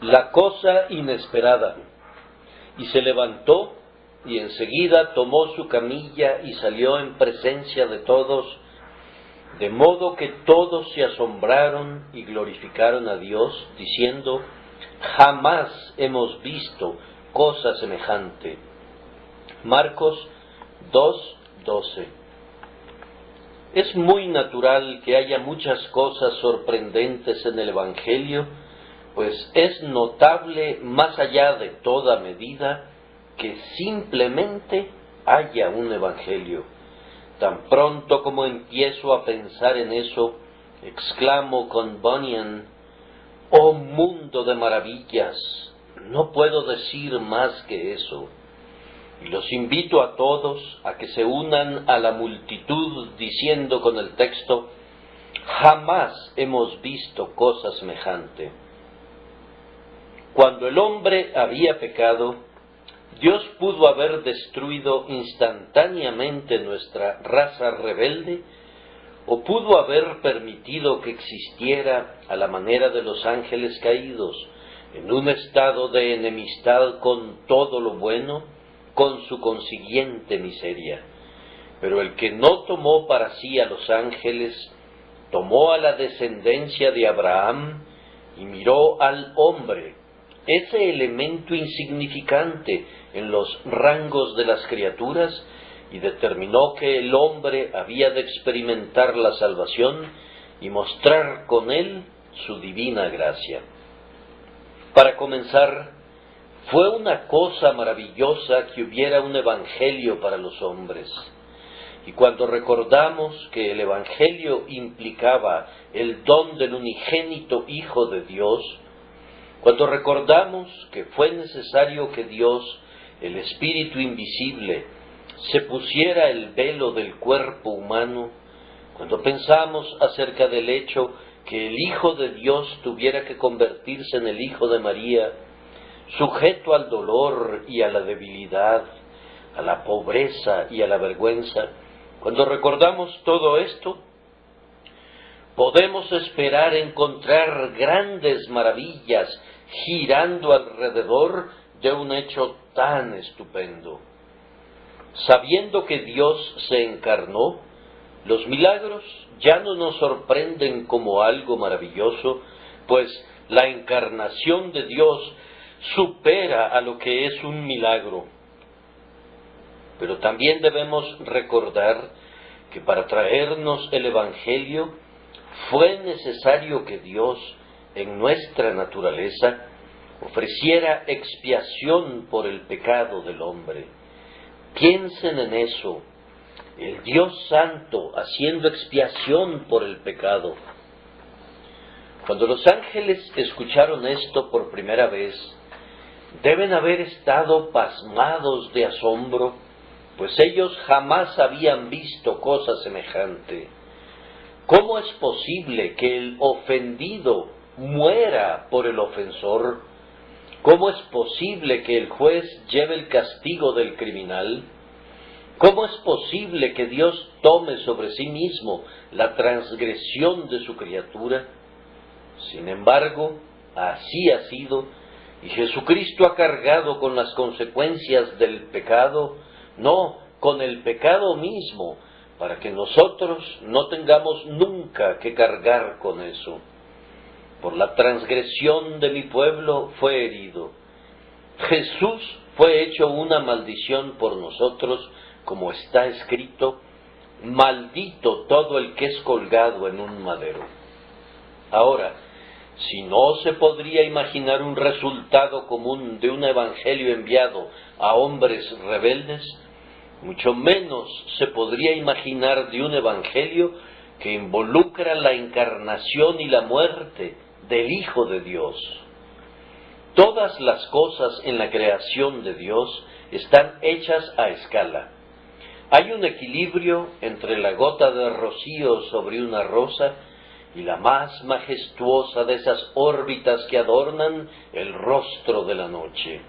La cosa inesperada. Y se levantó, y enseguida tomó su camilla y salió en presencia de todos, de modo que todos se asombraron y glorificaron a Dios, diciendo: jamás hemos visto cosa semejante. Marcos 2:12. Es muy natural que haya muchas cosas sorprendentes en el Evangelio, pues es notable más allá de toda medida que simplemente haya un Evangelio. Tan pronto como empiezo a pensar en eso, exclamo con Bunyan: ¡oh mundo de maravillas! No puedo decir más que eso. Y los invito a todos a que se unan a la multitud diciendo con el texto: jamás hemos visto cosa semejante. Cuando el hombre había pecado, Dios pudo haber destruido instantáneamente nuestra raza rebelde, o pudo haber permitido que existiera a la manera de los ángeles caídos, en un estado de enemistad con todo lo bueno, con su consiguiente miseria. Pero el que no tomó para sí a los ángeles, tomó a la descendencia de Abraham y miró al hombre, ese elemento insignificante en los rangos de las criaturas, y determinó que el hombre había de experimentar la salvación y mostrar con él su divina gracia. Para comenzar, fue una cosa maravillosa que hubiera un evangelio para los hombres. Y cuando recordamos que el evangelio implicaba el don del unigénito Hijo de Dios, cuando recordamos que fue necesario que Dios, el Espíritu invisible, se pusiera el velo del cuerpo humano, cuando pensamos acerca del hecho que el Hijo de Dios tuviera que convertirse en el Hijo de María, sujeto al dolor y a la debilidad, a la pobreza y a la vergüenza, cuando recordamos todo esto, podemos esperar encontrar grandes maravillas girando alrededor de un hecho tan estupendo. Sabiendo que Dios se encarnó, los milagros ya no nos sorprenden como algo maravilloso, pues la encarnación de Dios supera a lo que es un milagro. Pero también debemos recordar que para traernos el Evangelio fue necesario que Dios, en nuestra naturaleza, ofreciera expiación por el pecado del hombre. Piensen en eso, el Dios Santo haciendo expiación por el pecado. Cuando los ángeles escucharon esto por primera vez, deben haber estado pasmados de asombro, pues ellos jamás habían visto cosa semejante. ¿Cómo es posible que el ofendido muera por el ofensor? ¿Cómo es posible que el juez lleve el castigo del criminal? ¿Cómo es posible que Dios tome sobre sí mismo la transgresión de su criatura? Sin embargo, así ha sido, y Jesucristo ha cargado con las consecuencias del pecado, no, con el pecado mismo, para que nosotros no tengamos nunca que cargar con eso. Por la transgresión de mi pueblo fue herido. Jesús fue hecho una maldición por nosotros, como está escrito: maldito todo el que es colgado en un madero. Ahora, si no se podría imaginar un resultado común de un evangelio enviado a hombres rebeldes, mucho menos se podría imaginar de un evangelio que involucra la encarnación y la muerte del Hijo de Dios. Todas las cosas en la creación de Dios están hechas a escala. Hay un equilibrio entre la gota de rocío sobre una rosa y la más majestuosa de esas órbitas que adornan el rostro de la noche.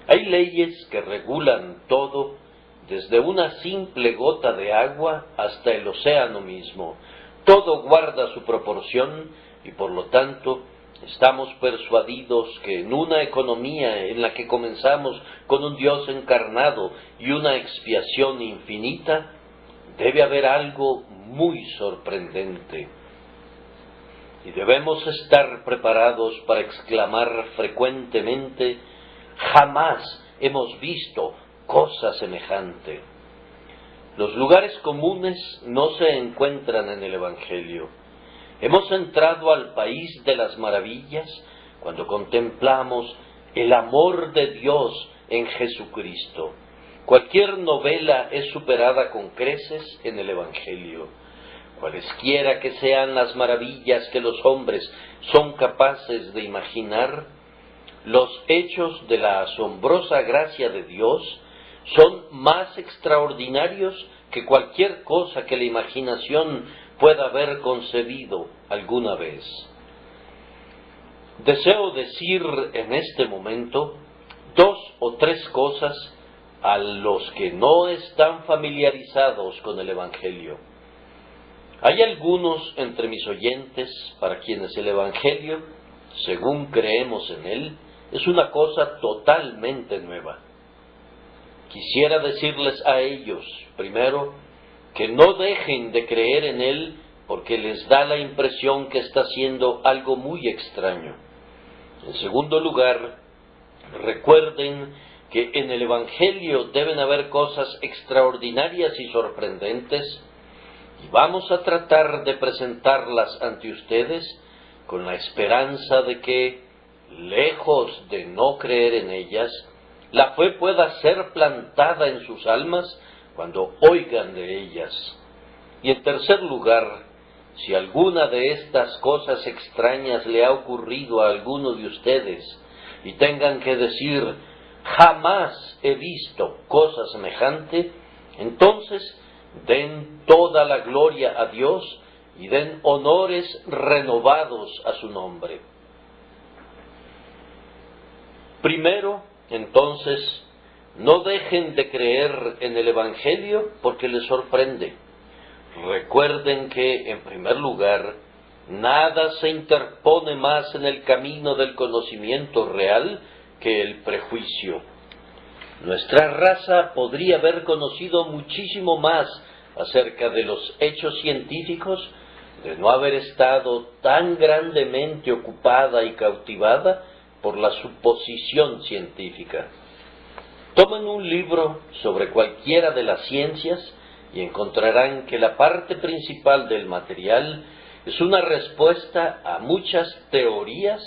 Hay leyes que regulan todo, desde una simple gota de agua hasta el océano mismo. Todo guarda su proporción y por lo tanto Estamos persuadidos que en una economía en la que comenzamos con un Dios encarnado y una expiación infinita, debe haber algo muy sorprendente. Y debemos estar preparados para exclamar frecuentemente: jamás hemos visto cosa semejante. Los lugares comunes no se encuentran en el Evangelio. Hemos entrado al país de las maravillas cuando contemplamos el amor de Dios en Jesucristo. Cualquier novela es superada con creces en el Evangelio. Cualesquiera que sean las maravillas que los hombres son capaces de imaginar, los hechos de la asombrosa gracia de Dios son más extraordinarios que cualquier cosa que la imaginación pueda haber concebido alguna vez. Deseo decir en este momento 2 o 3 cosas a los que no están familiarizados con el Evangelio. Hay algunos entre mis oyentes para quienes el Evangelio, según creemos en él, es una cosa totalmente nueva. Quisiera decirles a ellos, primero, que no dejen de creer en él porque les da la impresión que está haciendo algo muy extraño. En segundo lugar, recuerden que en el Evangelio deben haber cosas extraordinarias y sorprendentes, y vamos a tratar de presentarlas ante ustedes con la esperanza de que, lejos de no creer en ellas, la fe pueda ser plantada en sus almas cuando oigan de ellas. Y en tercer lugar, si alguna de estas cosas extrañas le ha ocurrido a alguno de ustedes y tengan que decir: jamás he visto cosa semejante, entonces den toda la gloria a Dios y den honores renovados a su nombre. Primero, entonces, no dejen de creer en el Evangelio porque les sorprende. Recuerden que, en primer lugar, nada se interpone más en el camino del conocimiento real que el prejuicio. Nuestra raza podría haber conocido muchísimo más acerca de los hechos científicos de no haber estado tan grandemente ocupada y cautivada por la suposición científica. Tomen un libro sobre cualquiera de las ciencias y encontrarán que la parte principal del material es una respuesta a muchas teorías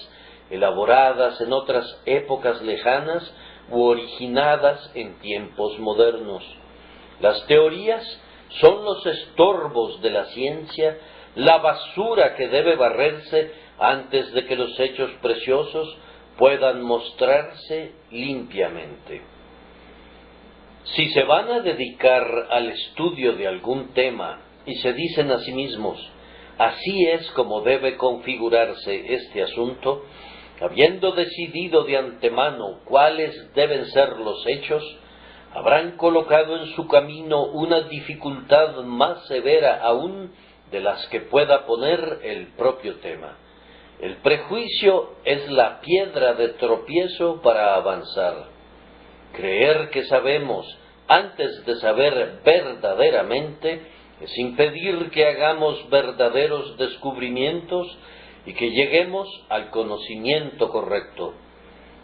elaboradas en otras épocas lejanas u originadas en tiempos modernos. Las teorías son los estorbos de la ciencia, la basura que debe barrerse antes de que los hechos preciosos puedan mostrarse limpiamente. Si se van a dedicar al estudio de algún tema y se dicen a sí mismos: así es como debe configurarse este asunto, habiendo decidido de antemano cuáles deben ser los hechos, habrán colocado en su camino una dificultad más severa aún de las que pueda poner el propio tema. El prejuicio es la piedra de tropiezo para avanzar. Creer que sabemos antes de saber verdaderamente es impedir que hagamos verdaderos descubrimientos y que lleguemos al conocimiento correcto.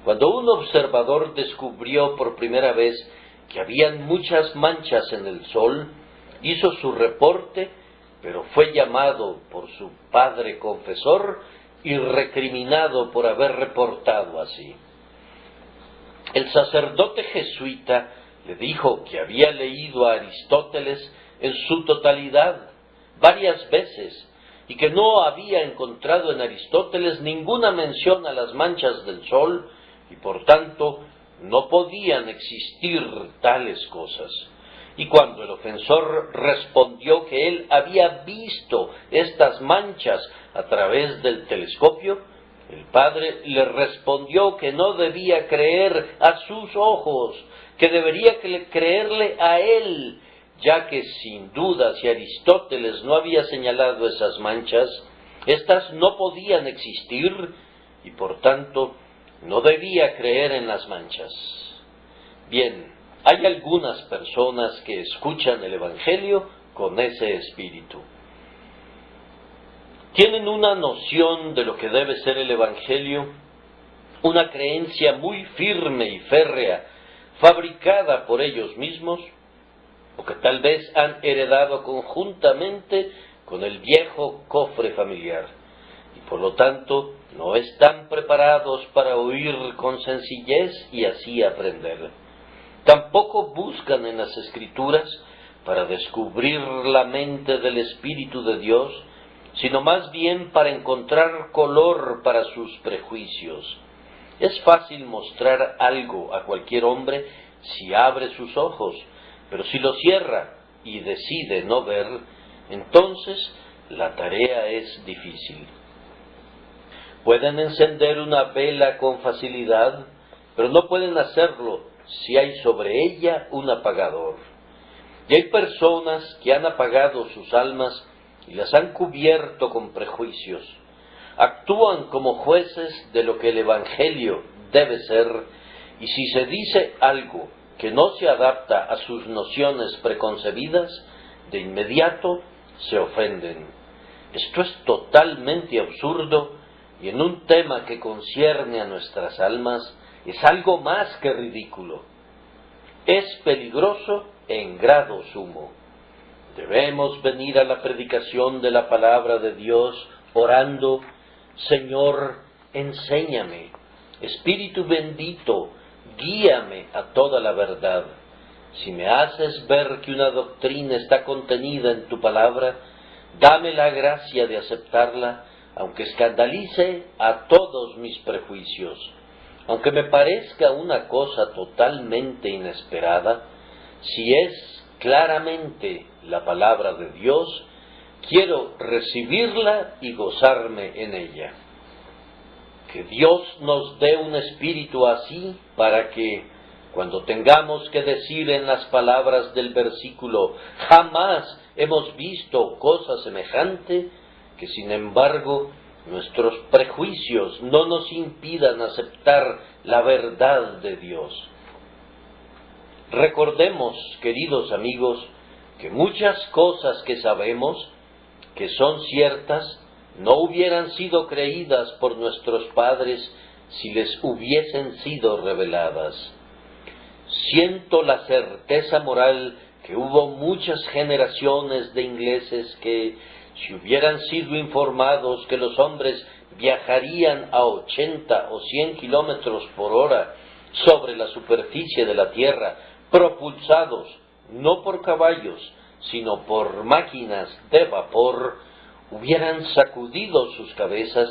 Cuando un observador descubrió por primera vez que habían muchas manchas en el sol, hizo su reporte, pero fue llamado por su padre confesor y recriminado por haber reportado así. El sacerdote jesuita le dijo que había leído a Aristóteles en su totalidad varias veces y que no había encontrado en Aristóteles ninguna mención a las manchas del sol y por tanto no podían existir tales cosas. Y cuando el ofensor respondió que él había visto estas manchas a través del telescopio, el padre le respondió que no debía creer a sus ojos, que debería creerle a él, ya que sin duda si Aristóteles no había señalado esas manchas, éstas no podían existir y por tanto no debía creer en las manchas. Bien, hay algunas personas que escuchan el Evangelio con ese espíritu. Tienen una noción de lo que debe ser el Evangelio, una creencia muy firme y férrea, fabricada por ellos mismos, o que tal vez han heredado conjuntamente con el viejo cofre familiar, y por lo tanto no están preparados para oír con sencillez y así aprender. Tampoco buscan en las Escrituras para descubrir la mente del Espíritu de Dios, sino más bien para encontrar color para sus prejuicios. Es fácil mostrar algo a cualquier hombre si abre sus ojos, pero si los cierra y decide no ver, entonces la tarea es difícil. Pueden encender una vela con facilidad, pero no pueden hacerlo si hay sobre ella un apagador. Y hay personas que han apagado sus almas y las han cubierto con prejuicios. Actúan como jueces de lo que el Evangelio debe ser, y si se dice algo que no se adapta a sus nociones preconcebidas, de inmediato se ofenden. Esto es totalmente absurdo, y en un tema que concierne a nuestras almas, es algo más que ridículo. Es peligroso en grado sumo. Debemos venir a la predicación de la palabra de Dios orando: Señor, enséñame. Espíritu bendito, guíame a toda la verdad. Si me haces ver que una doctrina está contenida en tu palabra, dame la gracia de aceptarla, aunque escandalice a todos mis prejuicios. Aunque me parezca una cosa totalmente inesperada, si es claramente la palabra de Dios, quiero recibirla y gozarme en ella. Que Dios nos dé un espíritu así para que, cuando tengamos que decir en las palabras del versículo, jamás hemos visto cosa semejante, que sin embargo nuestros prejuicios no nos impidan aceptar la verdad de Dios. Recordemos, queridos amigos, que muchas cosas que sabemos, que son ciertas, no hubieran sido creídas por nuestros padres si les hubiesen sido reveladas. Siento la certeza moral que hubo muchas generaciones de ingleses que, si hubieran sido informados que los hombres viajarían a 80 o 100 kilómetros por hora sobre la superficie de la Tierra, propulsados no por caballos, sino por máquinas de vapor, hubieran sacudido sus cabezas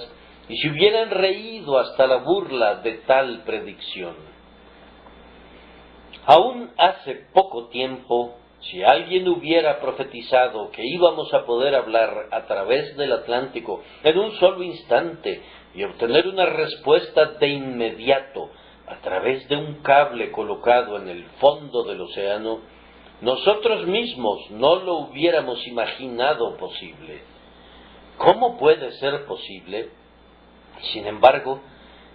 y se hubieran reído hasta la burla de tal predicción. Aún hace poco tiempo, si alguien hubiera profetizado que íbamos a poder hablar a través del Atlántico en un solo instante y obtener una respuesta de inmediato a través de un cable colocado en el fondo del océano, nosotros mismos no lo hubiéramos imaginado posible. ¿Cómo puede ser posible? Sin embargo,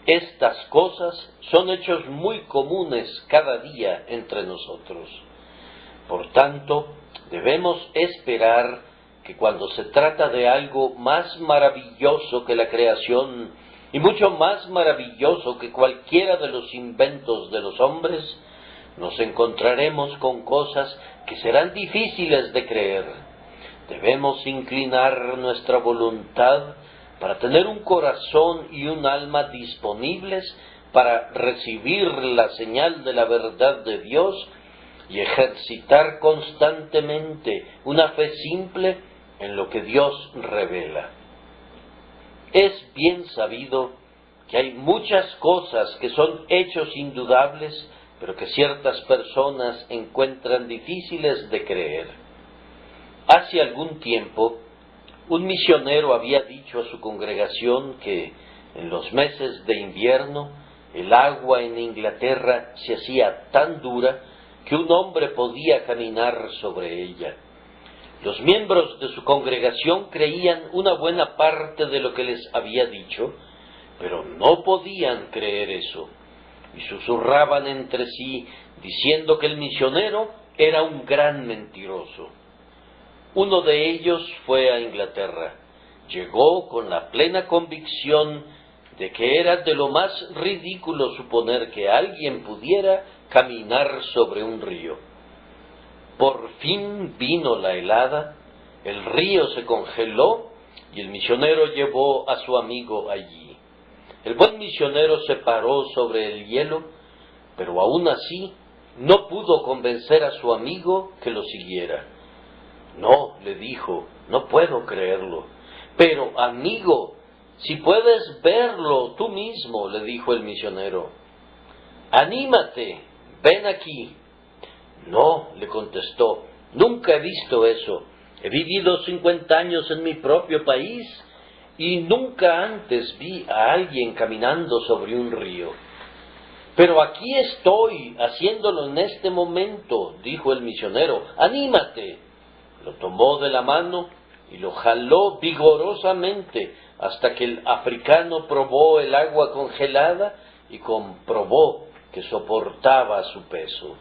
estas cosas son hechos muy comunes cada día entre nosotros. Por tanto, debemos esperar que cuando se trata de algo más maravilloso que la creación y mucho más maravilloso que cualquiera de los inventos de los hombres, nos encontraremos con cosas que serán difíciles de creer. Debemos inclinar nuestra voluntad para tener un corazón y un alma disponibles para recibir la señal de la verdad de Dios y ejercitar constantemente una fe simple en lo que Dios revela. Es bien sabido que hay muchas cosas que son hechos indudables, pero que ciertas personas encuentran difíciles de creer. Hace algún tiempo, un misionero había dicho a su congregación que en los meses de invierno el agua en Inglaterra se hacía tan dura que un hombre podía caminar sobre ella. Los miembros de su congregación creían una buena parte de lo que les había dicho, pero no podían creer eso, y susurraban entre sí, diciendo que el misionero era un gran mentiroso. Uno de ellos fue a Inglaterra. Llegó con la plena convicción de que era de lo más ridículo suponer que alguien pudiera caminar sobre un río. Por fin vino la helada, el río se congeló y el misionero llevó a su amigo allí. El buen misionero se paró sobre el hielo, pero aún así no pudo convencer a su amigo que lo siguiera. No, le dijo, no puedo creerlo. Pero, amigo, si puedes verlo tú mismo, le dijo el misionero. Anímate, ven aquí. No, le contestó, nunca he visto eso. He vivido 50 años en mi propio país y nunca antes vi a alguien caminando sobre un río. Pero aquí estoy, haciéndolo en este momento, dijo el misionero. Anímate. Lo tomó de la mano y lo jaló vigorosamente hasta que el africano probó el agua congelada y comprobó que soportaba su peso.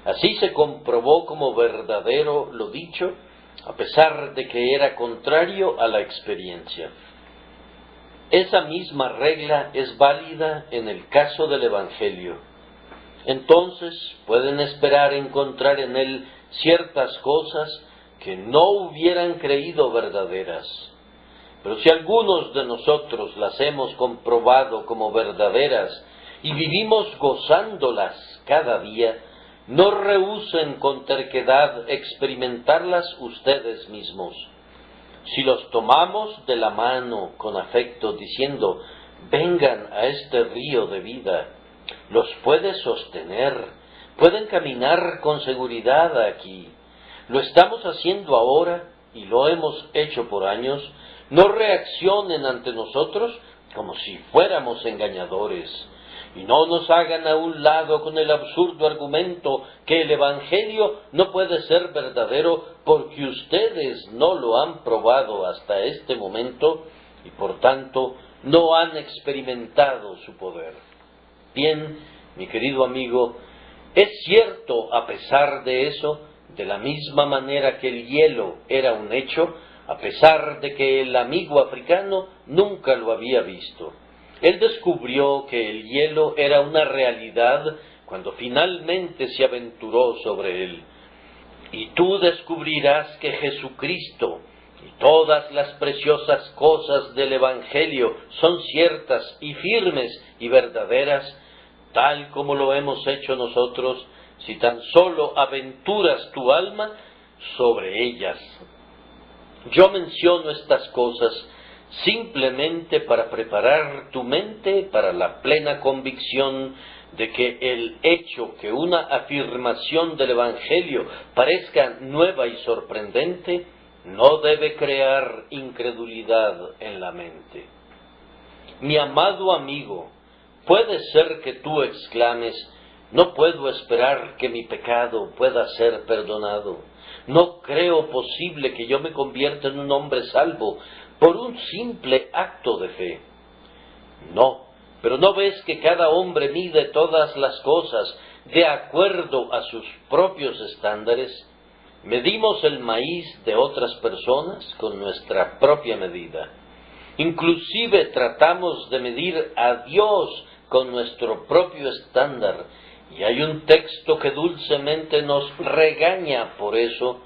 Así se comprobó como verdadero lo dicho, a pesar de que era contrario a la experiencia. Esa misma regla es válida en el caso del Evangelio. Entonces pueden esperar encontrar en él ciertas cosas que no hubieran creído verdaderas. Pero si algunos de nosotros las hemos comprobado como verdaderas y vivimos gozándolas cada día, no rehúsen con terquedad experimentarlas ustedes mismos. Si los tomamos de la mano con afecto diciendo, vengan a este río de vida, los puede sostener, pueden caminar con seguridad aquí. Lo estamos haciendo ahora y lo hemos hecho por años. No reaccionen ante nosotros como si fuéramos engañadores. Y no nos hagan a un lado con el absurdo argumento que el Evangelio no puede ser verdadero porque ustedes no lo han probado hasta este momento y por tanto no han experimentado su poder. Bien, mi querido amigo, es cierto a pesar de eso, de la misma manera que el hielo era un hecho, a pesar de que el amigo africano nunca lo había visto. Él descubrió que el hielo era una realidad cuando finalmente se aventuró sobre él. Y tú descubrirás que Jesucristo y todas las preciosas cosas del Evangelio son ciertas y firmes y verdaderas, tal como lo hemos hecho nosotros, si tan solo aventuras tu alma sobre ellas. Yo menciono estas cosas simplemente para preparar tu mente para la plena convicción de que el hecho que una afirmación del Evangelio parezca nueva y sorprendente no debe crear incredulidad en la mente. Mi amado amigo, puede ser que tú exclames, no puedo esperar que mi pecado pueda ser perdonado. No creo posible que yo me convierta en un hombre salvo por un simple acto de fe. No, pero ¿no ves que cada hombre mide todas las cosas de acuerdo a sus propios estándares? Medimos el maíz de otras personas con nuestra propia medida. Inclusive tratamos de medir a Dios con nuestro propio estándar. Y hay un texto que dulcemente nos regaña por eso,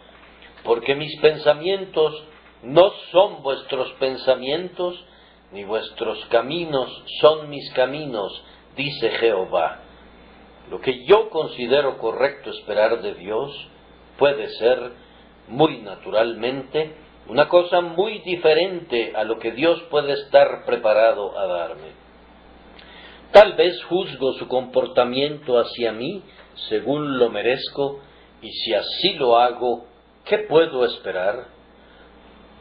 porque mis pensamientos no son vuestros pensamientos, ni vuestros caminos son mis caminos, dice Jehová. Lo que yo considero correcto esperar de Dios puede ser, muy naturalmente, una cosa muy diferente a lo que Dios puede estar preparado a darme. Tal vez juzgo su comportamiento hacia mí según lo merezco, y si así lo hago, ¿qué puedo esperar?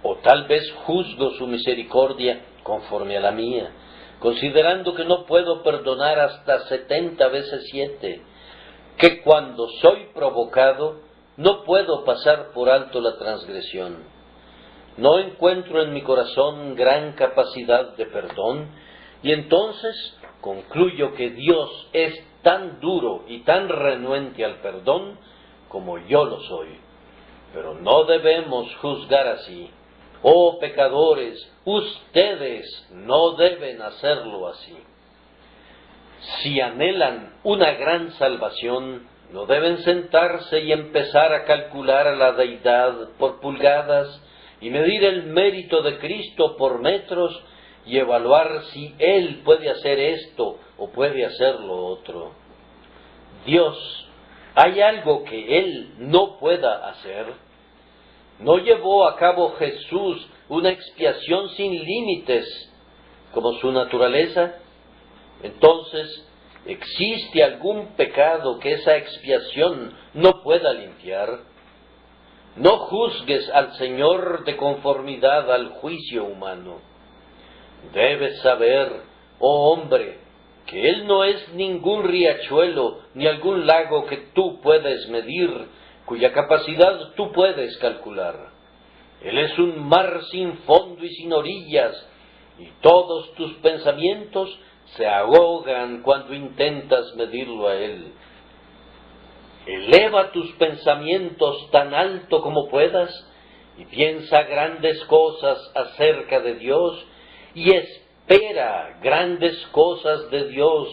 O tal vez juzgo su misericordia conforme a la mía, considerando que no puedo perdonar hasta 70 veces 7, que cuando soy provocado no puedo pasar por alto la transgresión. No encuentro en mi corazón gran capacidad de perdón, Y entonces concluyo que Dios es tan duro y tan renuente al perdón como yo lo soy. Pero no debemos juzgar así. Oh pecadores, ustedes no deben hacerlo así. Si anhelan una gran salvación, no deben sentarse y empezar a calcular a la deidad por pulgadas y medir el mérito de Cristo por metros y evaluar si Él puede hacer esto o puede hacer lo otro. Dios, ¿hay algo que Él no pueda hacer? ¿No llevó a cabo Jesús una expiación sin límites como su naturaleza? Entonces, ¿existe algún pecado que esa expiación no pueda limpiar? No juzgues al Señor de conformidad al juicio humano. Debes saber, oh hombre, que Él no es ningún riachuelo ni algún lago que tú puedes medir, cuya capacidad tú puedes calcular. Él es un mar sin fondo y sin orillas, y todos tus pensamientos se ahogan cuando intentas medirlo a Él. Eleva tus pensamientos tan alto como puedas y piensa grandes cosas acerca de Dios y espera grandes cosas de Dios.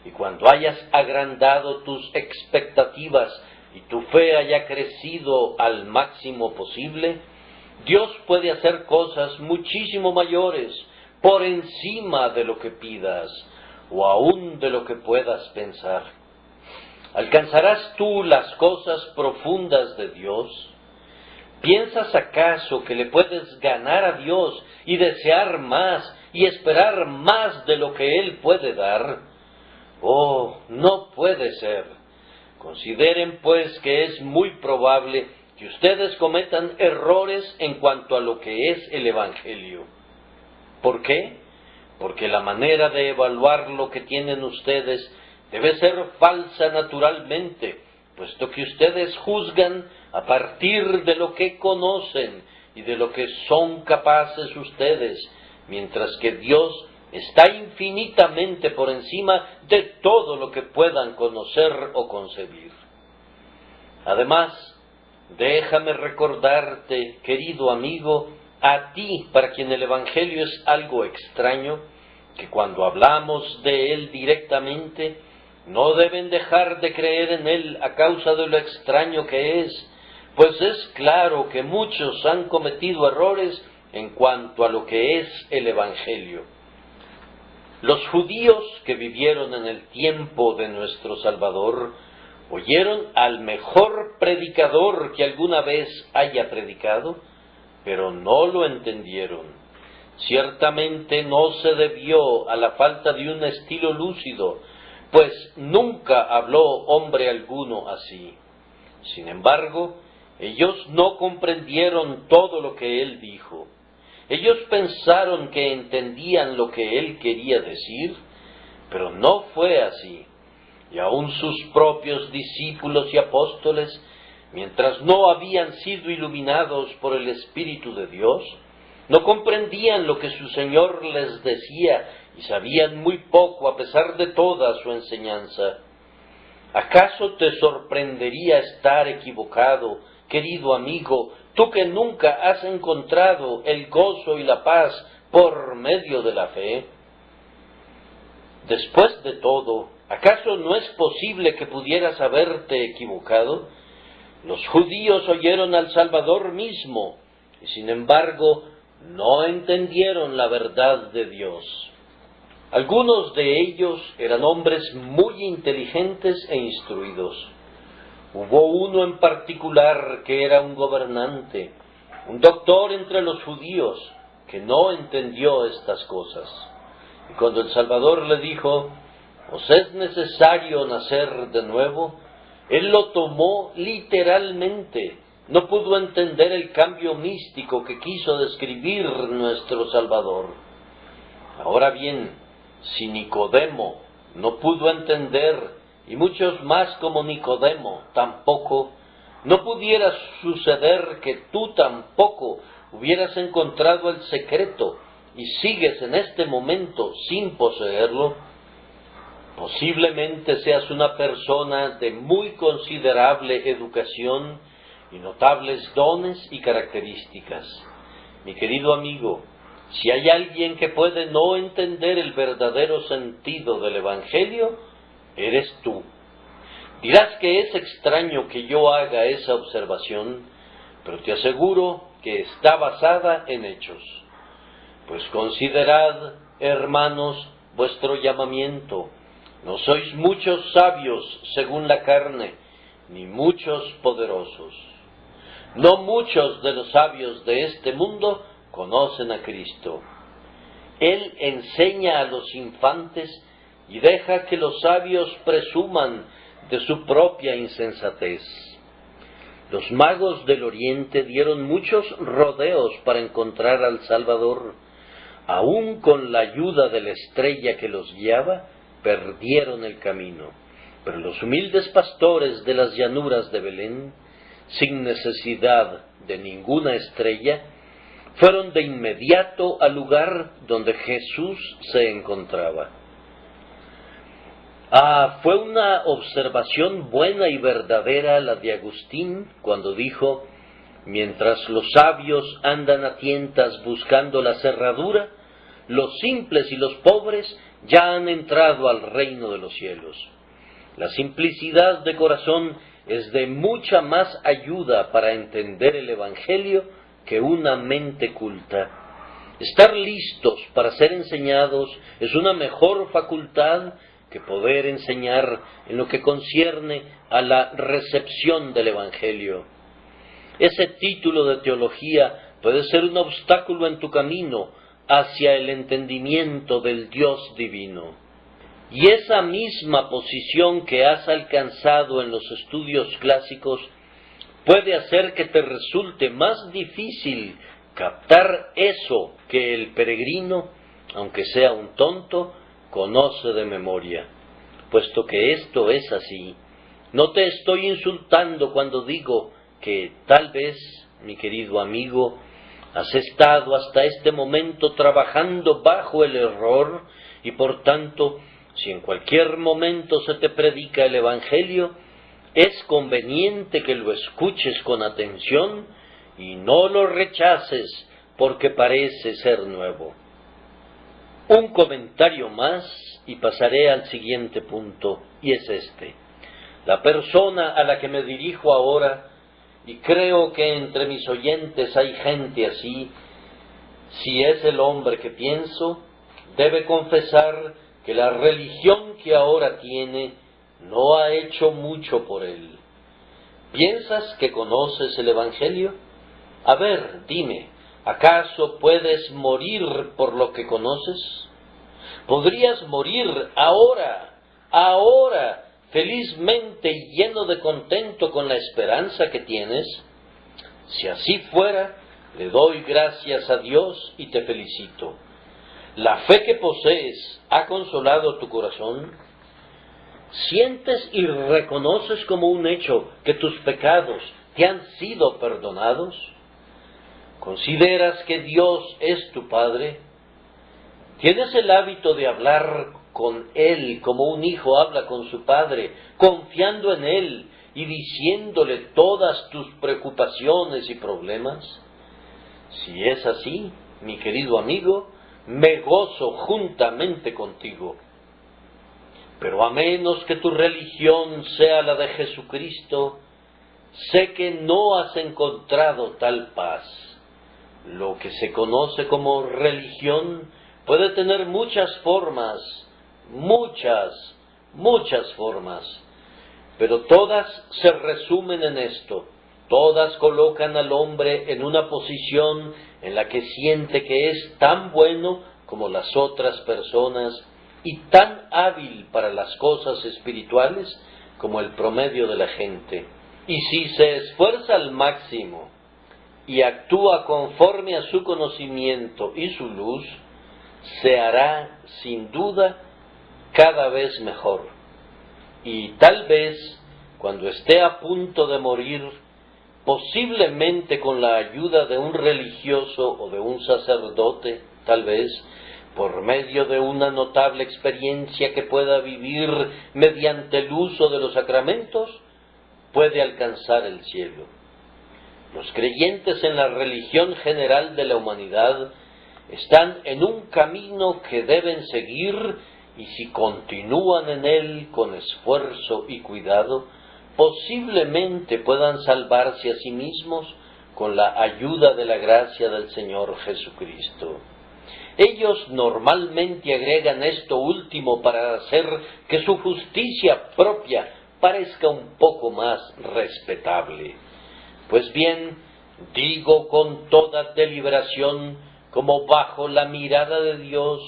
Y cuando hayas agrandado tus expectativas y tu fe haya crecido al máximo posible, Dios puede hacer cosas muchísimo mayores, por encima de lo que pidas, o aún de lo que puedas pensar. ¿Alcanzarás tú las cosas profundas de Dios? ¿Piensas acaso que le puedes ganar a Dios y desear más y esperar más de lo que Él puede dar? Oh, no puede ser. Consideren pues que es muy probable que ustedes cometan errores en cuanto a lo que es el Evangelio. ¿Por qué? Porque la manera de evaluar lo que tienen ustedes debe ser falsa naturalmente, puesto que ustedes juzgan a partir de lo que conocen y de lo que son capaces ustedes, mientras que Dios está infinitamente por encima de todo lo que puedan conocer o concebir. Además, déjame recordarte, querido amigo, a ti, para quien el Evangelio es algo extraño, que cuando hablamos de él directamente, no deben dejar de creer en él a causa de lo extraño que es, pues es claro que muchos han cometido errores en cuanto a lo que es el Evangelio. Los judíos que vivieron en el tiempo de nuestro Salvador oyeron al mejor predicador que alguna vez haya predicado, pero no lo entendieron. Ciertamente no se debió a la falta de un estilo lúcido, pues nunca habló hombre alguno así. Sin embargo, ellos no comprendieron todo lo que él dijo. Ellos pensaron que entendían lo que él quería decir, pero no fue así. Y aun sus propios discípulos y apóstoles, mientras no habían sido iluminados por el Espíritu de Dios, no comprendían lo que su Señor les decía y sabían muy poco a pesar de toda su enseñanza. ¿Acaso te sorprendería estar equivocado, querido amigo, tú que nunca has encontrado el gozo y la paz por medio de la fe? Después de todo, ¿acaso no es posible que pudieras haberte equivocado? Los judíos oyeron al Salvador mismo, y sin embargo no entendieron la verdad de Dios. Algunos de ellos eran hombres muy inteligentes e instruidos. Hubo uno en particular que era un gobernante, un doctor entre los judíos, que no entendió estas cosas. Y cuando el Salvador le dijo, ¿os es necesario nacer de nuevo?, él lo tomó literalmente. No pudo entender el cambio místico que quiso describir nuestro Salvador. Ahora bien, si Nicodemo no pudo entender, y muchos más como Nicodemo tampoco, no pudiera suceder que tú tampoco hubieras encontrado el secreto y sigues en este momento sin poseerlo, posiblemente seas una persona de muy considerable educación y notables dones y características. Mi querido amigo, si hay alguien que puede no entender el verdadero sentido del Evangelio, eres tú. Dirás que es extraño que yo haga esa observación, pero te aseguro que está basada en hechos. Pues considerad, hermanos, vuestro llamamiento. No sois muchos sabios según la carne, ni muchos poderosos. No muchos de los sabios de este mundo conocen a Cristo. Él enseña a los infantes y deja que los sabios presuman de su propia insensatez. Los magos del Oriente dieron muchos rodeos para encontrar al Salvador. Aún con la ayuda de la estrella que los guiaba, perdieron el camino. Pero los humildes pastores de las llanuras de Belén, sin necesidad de ninguna estrella, fueron de inmediato al lugar donde Jesús se encontraba. Fue una observación buena y verdadera la de Agustín cuando dijo: mientras los sabios andan a tientas buscando la cerradura, los simples y los pobres ya han entrado al reino de los cielos. La simplicidad de corazón es de mucha más ayuda para entender el Evangelio que una mente culta. Estar listos para ser enseñados es una mejor facultad que poder enseñar en lo que concierne a la recepción del Evangelio. Ese título de teología puede ser un obstáculo en tu camino hacia el entendimiento del Dios divino. Y esa misma posición que has alcanzado en los estudios clásicos puede hacer que te resulte más difícil captar eso que el peregrino, aunque sea un tonto, conoce de memoria. Puesto que esto es así, no te estoy insultando cuando digo que tal vez, mi querido amigo, has estado hasta este momento trabajando bajo el error y por tanto, si en cualquier momento se te predica el Evangelio, es conveniente que lo escuches con atención y no lo rechaces porque parece ser nuevo. Un comentario más y pasaré al siguiente punto, y es este. La persona a la que me dirijo ahora, y creo que entre mis oyentes hay gente así, si es el hombre que pienso, debe confesar que la religión que ahora tiene no ha hecho mucho por él. ¿Piensas que conoces el Evangelio? A ver, dime, ¿acaso puedes morir por lo que conoces? ¿Podrías morir ahora, felizmente y lleno de contento con la esperanza que tienes? Si así fuera, le doy gracias a Dios y te felicito. ¿La fe que posees ha consolado tu corazón? ¿Sientes y reconoces como un hecho que tus pecados te han sido perdonados? ¿Consideras que Dios es tu Padre? ¿Tienes el hábito de hablar con Él como un hijo habla con su padre, confiando en Él y diciéndole todas tus preocupaciones y problemas? Si es así, mi querido amigo, me gozo juntamente contigo. Pero a menos que tu religión sea la de Jesucristo, sé que no has encontrado tal paz. Lo que se conoce como religión puede tener muchas formas, muchas formas, pero todas se resumen en esto. Todas colocan al hombre en una posición en la que siente que es tan bueno como las otras personas y tan hábil para las cosas espirituales como el promedio de la gente. Y si se esfuerza al máximo y actúa conforme a su conocimiento y su luz, se hará sin duda cada vez mejor. Y tal vez, cuando esté a punto de morir, posiblemente con la ayuda de un religioso o de un sacerdote, tal vez, por medio de una notable experiencia que pueda vivir mediante el uso de los sacramentos, puede alcanzar el cielo. Los creyentes en la religión general de la humanidad están en un camino que deben seguir, y si continúan en él con esfuerzo y cuidado, posiblemente puedan salvarse a sí mismos con la ayuda de la gracia del Señor Jesucristo. Ellos normalmente agregan esto último para hacer que su justicia propia parezca un poco más respetable. Pues bien, digo con toda deliberación, como bajo la mirada de Dios,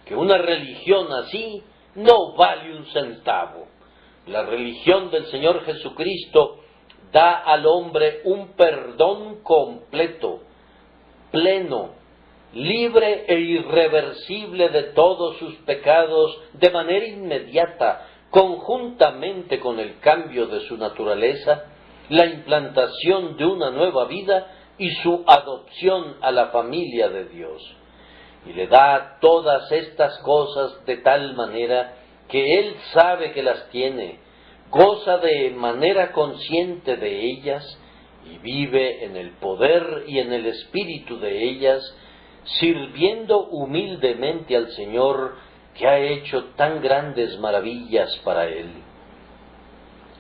que una religión así no vale un centavo. La religión del Señor Jesucristo da al hombre un perdón completo, pleno, libre e irreversible de todos sus pecados de manera inmediata, conjuntamente con el cambio de su naturaleza, la implantación de una nueva vida y su adopción a la familia de Dios. Y le da todas estas cosas de tal manera que Él sabe que las tiene, goza de manera consciente de ellas y vive en el poder y en el espíritu de ellas, sirviendo humildemente al Señor que ha hecho tan grandes maravillas para Él.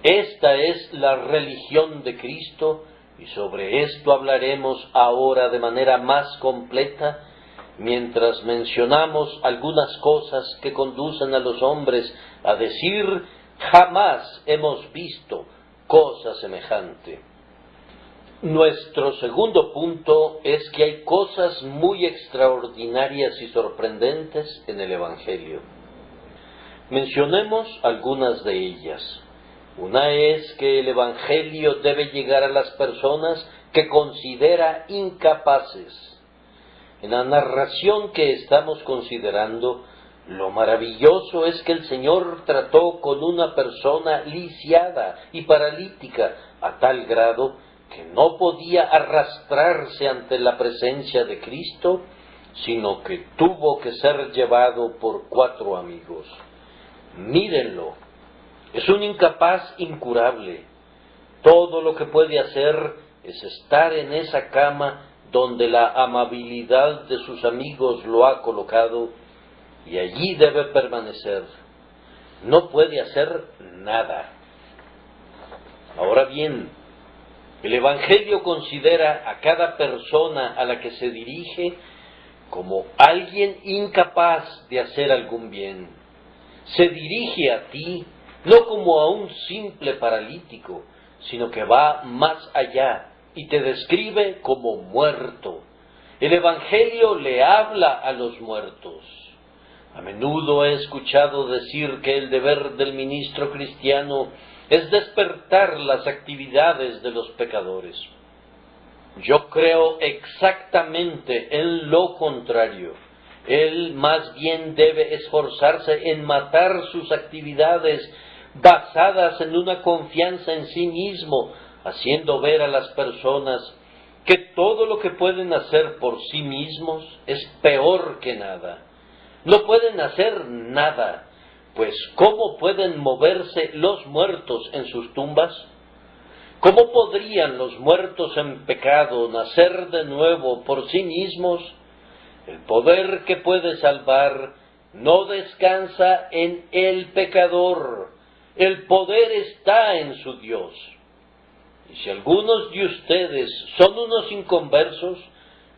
Esta es la religión de Cristo, y sobre esto hablaremos ahora de manera más completa, mientras mencionamos algunas cosas que conducen a los hombres a decir: jamás hemos visto cosa semejante. Nuestro segundo punto es que hay cosas muy extraordinarias y sorprendentes en el Evangelio. Mencionemos algunas de ellas. Una es que el Evangelio debe llegar a las personas que considera incapaces. En la narración que estamos considerando, lo maravilloso es que el Señor trató con una persona lisiada y paralítica a tal grado que no podía arrastrarse ante la presencia de Cristo, sino que tuvo que ser llevado por 4 amigos. Mírenlo, es un incapaz incurable. Todo lo que puede hacer es estar en esa cama donde la amabilidad de sus amigos lo ha colocado, y allí debe permanecer. No puede hacer nada. Ahora bien, el Evangelio considera a cada persona a la que se dirige como alguien incapaz de hacer algún bien. Se dirige a ti no como a un simple paralítico, sino que va más allá y te describe como muerto. El Evangelio le habla a los muertos. A menudo he escuchado decir que el deber del ministro cristiano es despertar las actividades de los pecadores. Yo creo exactamente en lo contrario. Él más bien debe esforzarse en matar sus actividades basadas en una confianza en sí mismo, haciendo ver a las personas que todo lo que pueden hacer por sí mismos es peor que nada. No pueden hacer nada, pues ¿cómo pueden moverse los muertos en sus tumbas? ¿Cómo podrían los muertos en pecado nacer de nuevo por sí mismos? El poder que puede salvar no descansa en el pecador. El poder está en su Dios. Y si algunos de ustedes son unos inconversos,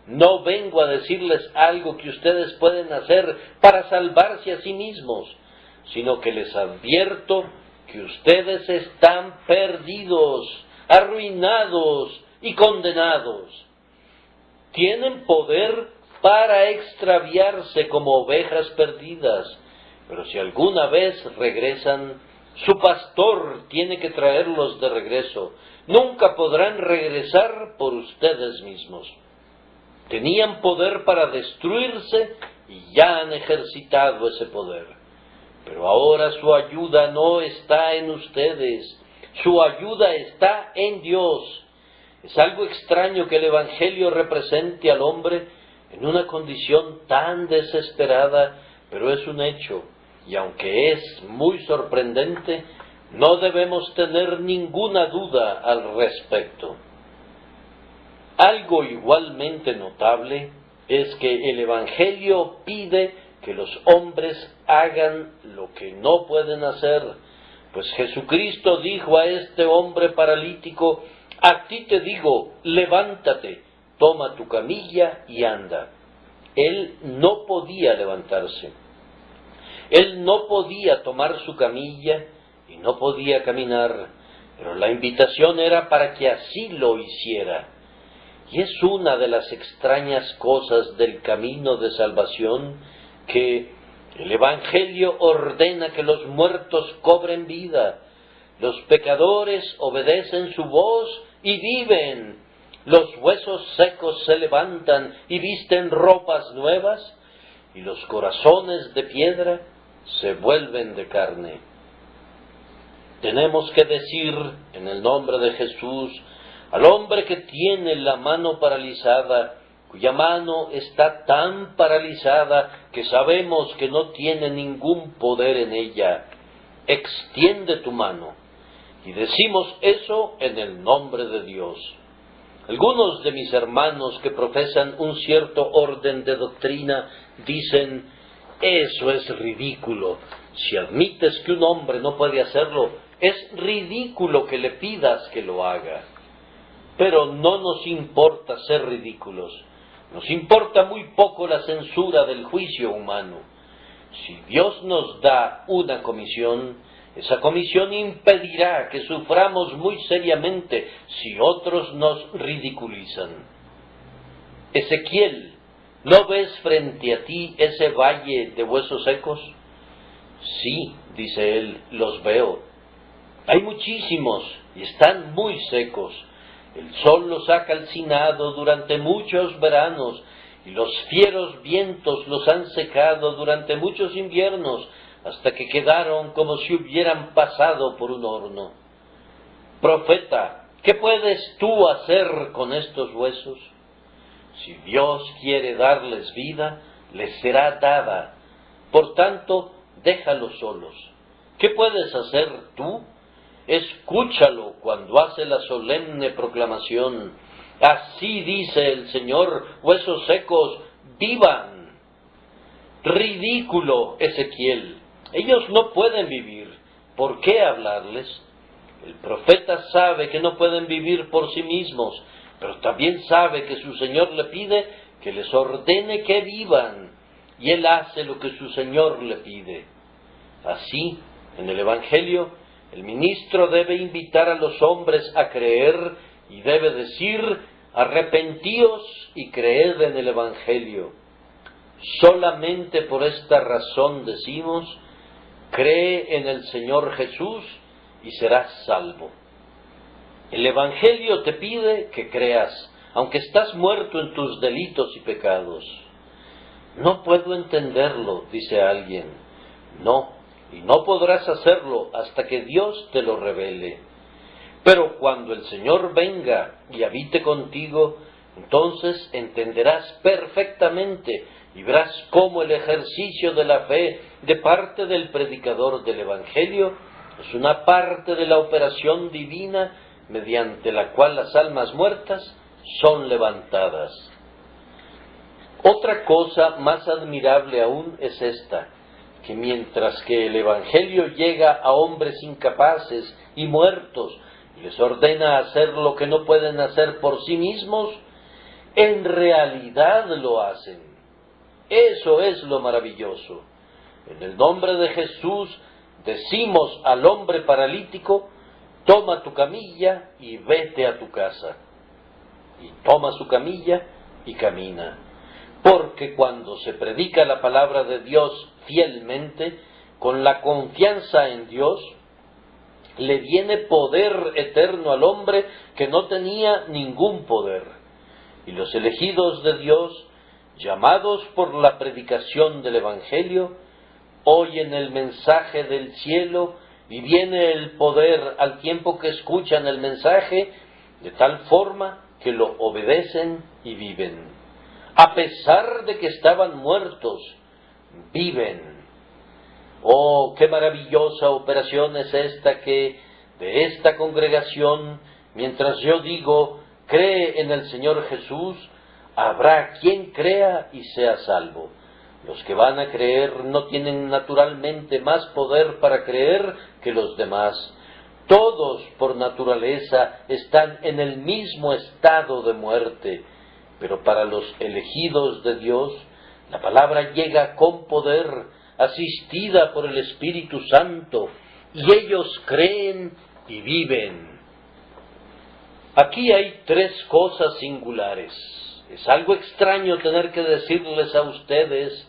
no vengo a decirles algo que ustedes pueden hacer para salvarse a sí mismos, sino que les advierto que ustedes están perdidos, arruinados y condenados. Tienen poder para extraviarse como ovejas perdidas, pero si alguna vez regresan, su pastor tiene que traerlos de regreso. Nunca podrán regresar por ustedes mismos. Tenían poder para destruirse y ya han ejercitado ese poder. Pero ahora su ayuda no está en ustedes, su ayuda está en Dios. Es algo extraño que el Evangelio represente al hombre en una condición tan desesperada, pero es un hecho, y aunque es muy sorprendente, no debemos tener ninguna duda al respecto. Algo igualmente notable es que el Evangelio pide que los hombres hagan lo que no pueden hacer, pues Jesucristo dijo a este hombre paralítico: a ti te digo, levántate, toma tu camilla y anda. Él no podía levantarse, él no podía tomar su camilla y no podía caminar, pero la invitación era para que así lo hiciera. Y es una de las extrañas cosas del camino de salvación que el Evangelio ordena que los muertos cobren vida, los pecadores obedecen su voz y viven, los huesos secos se levantan y visten ropas nuevas, y los corazones de piedra se vuelven de carne. Tenemos que decir, en el nombre de Jesús, al hombre que tiene la mano paralizada, cuya mano está tan paralizada que sabemos que no tiene ningún poder en ella: extiende tu mano. Y decimos eso en el nombre de Dios. Algunos de mis hermanos que profesan un cierto orden de doctrina dicen: eso es ridículo. Si admites que un hombre no puede hacerlo, es ridículo que le pidas que lo haga. Pero no nos importa ser ridículos, nos importa muy poco la censura del juicio humano. Si Dios nos da una comisión, esa comisión impedirá que suframos muy seriamente si otros nos ridiculizan. Ezequiel, ¿no ves frente a ti ese valle de huesos secos? Sí, dice él, los veo. Hay muchísimos y están muy secos. El sol los ha calcinado durante muchos veranos, y los fieros vientos los han secado durante muchos inviernos, hasta que quedaron como si hubieran pasado por un horno. Profeta, ¿qué puedes tú hacer con estos huesos? Si Dios quiere darles vida, les será dada. Por tanto, déjalos solos. ¿Qué puedes hacer tú? Escúchalo cuando hace la solemne proclamación: así dice el Señor, huesos secos, vivan. Ridículo, Ezequiel, ellos no pueden vivir. ¿Por qué hablarles? El profeta sabe que no pueden vivir por sí mismos, pero también sabe que su Señor le pide que les ordene que vivan, y él hace lo que su Señor le pide. Así, en el Evangelio, el ministro debe invitar a los hombres a creer y debe decir: arrepentíos y creed en el Evangelio. Solamente por esta razón decimos: cree en el Señor Jesús y serás salvo. El Evangelio te pide que creas, aunque estás muerto en tus delitos y pecados. No puedo entenderlo, dice alguien. No. Y no podrás hacerlo hasta que Dios te lo revele. Pero cuando el Señor venga y habite contigo, entonces entenderás perfectamente y verás cómo el ejercicio de la fe de parte del predicador del Evangelio es una parte de la operación divina mediante la cual las almas muertas son levantadas. Otra cosa más admirable aún es esta: que mientras que el Evangelio llega a hombres incapaces y muertos y les ordena hacer lo que no pueden hacer por sí mismos, en realidad lo hacen. Eso es lo maravilloso. En el nombre de Jesús decimos al hombre paralítico: toma tu camilla y vete a tu casa. Y toma su camilla y camina. Porque cuando se predica la palabra de Dios fielmente, con la confianza en Dios, le viene poder eterno al hombre que no tenía ningún poder. Y los elegidos de Dios, llamados por la predicación del Evangelio, oyen el mensaje del cielo y viene el poder al tiempo que escuchan el mensaje, de tal forma que lo obedecen y viven. A pesar de que estaban muertos, viven. Oh, qué maravillosa operación es esta que de esta congregación, mientras yo digo, cree en el Señor Jesús, habrá quien crea y sea salvo. Los que van a creer no tienen naturalmente más poder para creer que los demás. Todos, por naturaleza, están en el mismo estado de muerte, pero para los elegidos de Dios, la palabra llega con poder, asistida por el Espíritu Santo, y ellos creen y viven. Aquí hay tres cosas singulares. Es algo extraño tener que decirles a ustedes,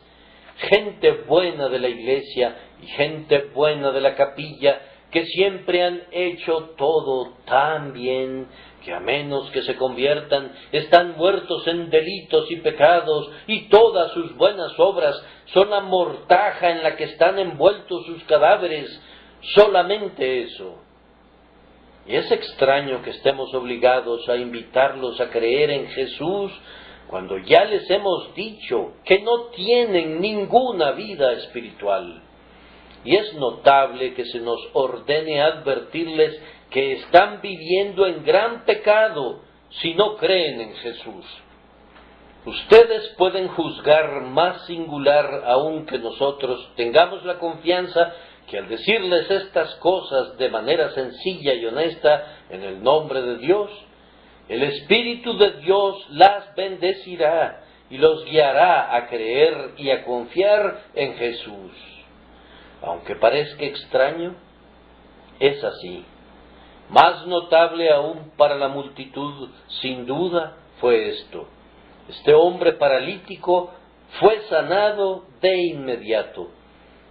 gente buena de la iglesia y gente buena de la capilla, que siempre han hecho todo tan bien, que a menos que se conviertan, están muertos en delitos y pecados, y todas sus buenas obras son la mortaja en la que están envueltos sus cadáveres, solamente eso. Y es extraño que estemos obligados a invitarlos a creer en Jesús, cuando ya les hemos dicho que no tienen ninguna vida espiritual. Y es notable que se nos ordene advertirles que están viviendo en gran pecado si no creen en Jesús. Ustedes pueden juzgar más singular aún que nosotros tengamos la confianza que al decirles estas cosas de manera sencilla y honesta en el nombre de Dios, el Espíritu de Dios las bendecirá y los guiará a creer y a confiar en Jesús. Aunque parezca extraño, es así. Más notable aún para la multitud, sin duda, fue esto. Este hombre paralítico fue sanado de inmediato.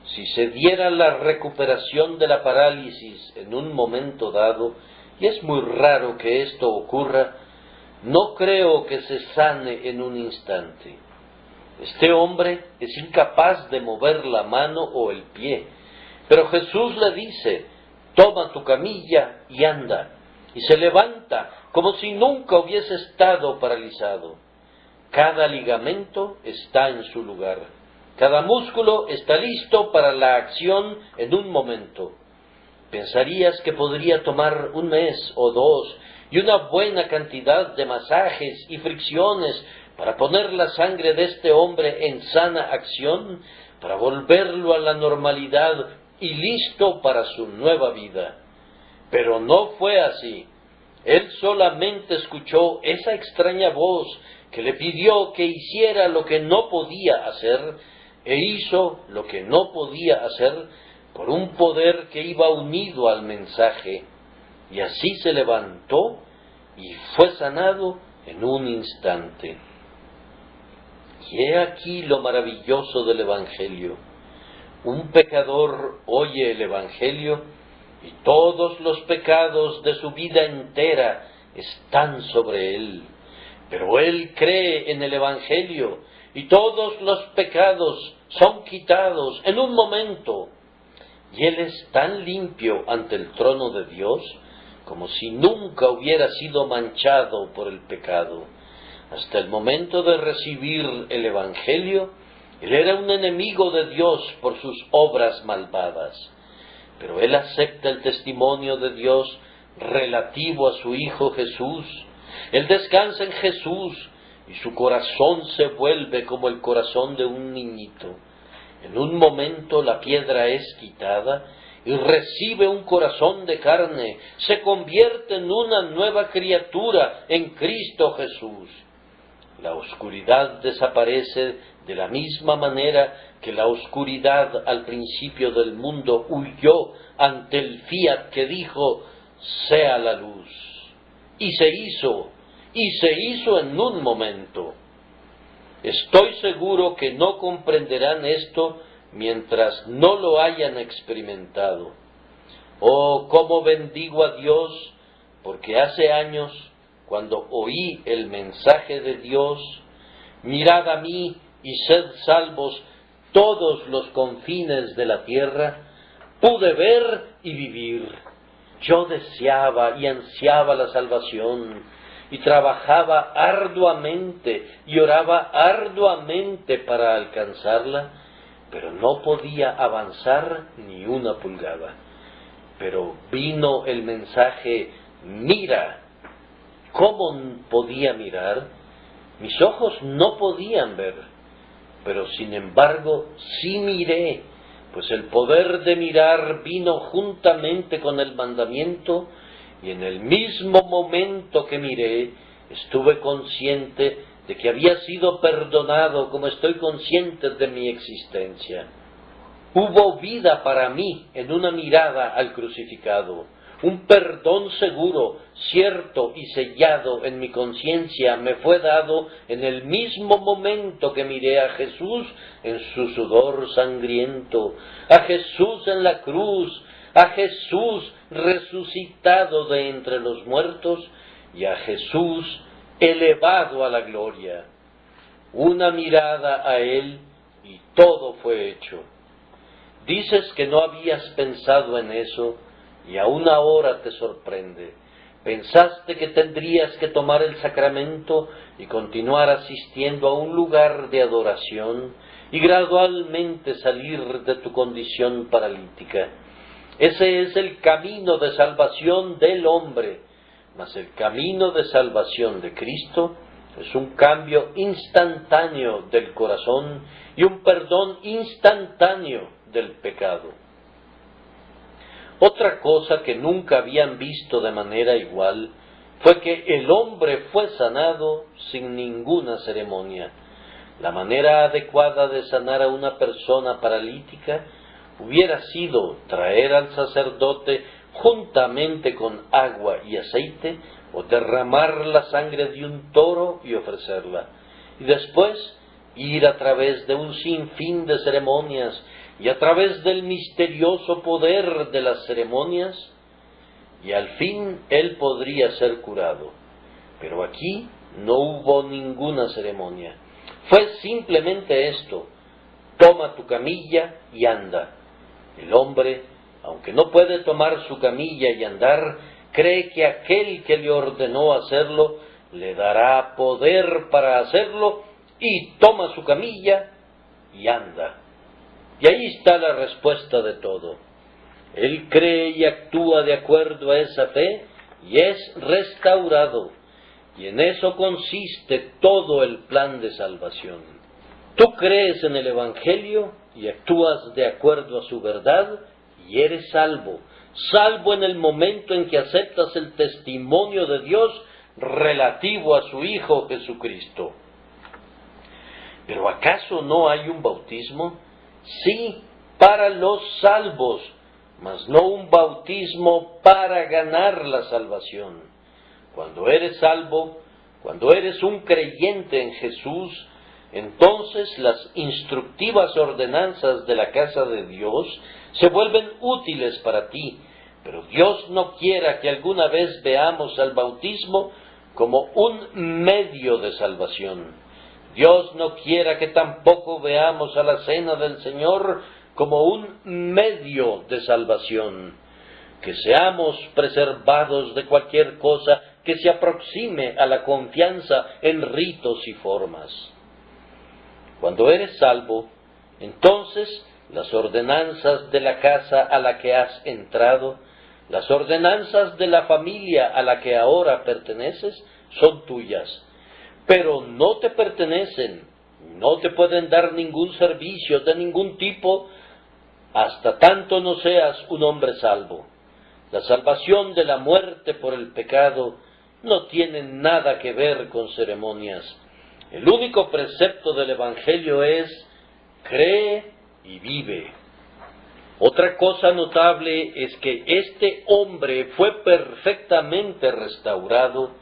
Si se diera la recuperación de la parálisis en un momento dado, y es muy raro que esto ocurra, no creo que se sane en un instante. Este hombre es incapaz de mover la mano o el pie, pero Jesús le dice, toma tu camilla y anda, y se levanta como si nunca hubiese estado paralizado. Cada ligamento está en su lugar, cada músculo está listo para la acción en un momento. Pensarías que podría tomar un mes o dos y una buena cantidad de masajes y fricciones para poner la sangre de este hombre en sana acción, para volverlo a la normalidad y listo para su nueva vida. Pero no fue así. Él solamente escuchó esa extraña voz que le pidió que hiciera lo que no podía hacer, e hizo lo que no podía hacer por un poder que iba unido al mensaje, y así se levantó y fue sanado en un instante. Y he aquí lo maravilloso del Evangelio. Un pecador oye el Evangelio y todos los pecados de su vida entera están sobre él. Pero él cree en el Evangelio y todos los pecados son quitados en un momento. Y él es tan limpio ante el trono de Dios como si nunca hubiera sido manchado por el pecado. Hasta el momento de recibir el Evangelio, él era un enemigo de Dios por sus obras malvadas. Pero él acepta el testimonio de Dios relativo a su Hijo Jesús. Él descansa en Jesús y su corazón se vuelve como el corazón de un niñito. En un momento la piedra es quitada y recibe un corazón de carne, se convierte en una nueva criatura en Cristo Jesús. La oscuridad desaparece de la misma manera que la oscuridad al principio del mundo huyó ante el fiat que dijo, sea la luz. Y se hizo en un momento. Estoy seguro que no comprenderán esto mientras no lo hayan experimentado. Oh, cómo bendigo a Dios, porque hace años, cuando oí el mensaje de Dios, mirad a mí y sed salvos todos los confines de la tierra, pude ver y vivir. Yo deseaba y ansiaba la salvación, y trabajaba arduamente y oraba arduamente para alcanzarla, pero no podía avanzar ni una pulgada. Pero vino el mensaje: mira. ¿Cómo podía mirar? Mis ojos no podían ver, pero sin embargo sí miré, pues el poder de mirar vino juntamente con el mandamiento, y en el mismo momento que miré, estuve consciente de que había sido perdonado, como estoy consciente de mi existencia. Hubo vida para mí en una mirada al crucificado. Un perdón seguro, cierto y sellado en mi conciencia me fue dado en el mismo momento que miré a Jesús en su sudor sangriento, a Jesús en la cruz, a Jesús resucitado de entre los muertos y a Jesús elevado a la gloria. Una mirada a Él y todo fue hecho. Dices que no habías pensado en eso, y aún ahora te sorprende. Pensaste que tendrías que tomar el sacramento y continuar asistiendo a un lugar de adoración y gradualmente salir de tu condición paralítica. Ese es el camino de salvación del hombre, mas el camino de salvación de Cristo es un cambio instantáneo del corazón y un perdón instantáneo del pecado. Otra cosa que nunca habían visto de manera igual fue que el hombre fue sanado sin ninguna ceremonia. La manera adecuada de sanar a una persona paralítica hubiera sido traer al sacerdote juntamente con agua y aceite, o derramar la sangre de un toro y ofrecerla, y después ir a través de un sinfín de ceremonias y a través del misterioso poder de las ceremonias, y al fin él podría ser curado. Pero aquí no hubo ninguna ceremonia. Fue simplemente esto: toma tu camilla y anda. El hombre, aunque no puede tomar su camilla y andar, cree que aquel que le ordenó hacerlo le dará poder para hacerlo, y toma su camilla y anda. Y ahí está la respuesta de todo. Él cree y actúa de acuerdo a esa fe y es restaurado. Y en eso consiste todo el plan de salvación. Tú crees en el Evangelio y actúas de acuerdo a su verdad y eres salvo. Salvo en el momento en que aceptas el testimonio de Dios relativo a su Hijo Jesucristo. ¿Pero acaso no hay un bautismo? Sí, para los salvos, mas no un bautismo para ganar la salvación. Cuando eres salvo, cuando eres un creyente en Jesús, entonces las instructivas ordenanzas de la casa de Dios se vuelven útiles para ti, pero Dios no quiera que alguna vez veamos al bautismo como un medio de salvación. Dios no quiera que tampoco veamos a la cena del Señor como un medio de salvación. Que seamos preservados de cualquier cosa que se aproxime a la confianza en ritos y formas. Cuando eres salvo, entonces las ordenanzas de la casa a la que has entrado, las ordenanzas de la familia a la que ahora perteneces, son tuyas. Pero no te pertenecen, no te pueden dar ningún servicio de ningún tipo hasta tanto no seas un hombre salvo. La salvación de la muerte por el pecado no tiene nada que ver con ceremonias. El único precepto del Evangelio es: cree y vive. Otra cosa notable es que este hombre fue perfectamente restaurado,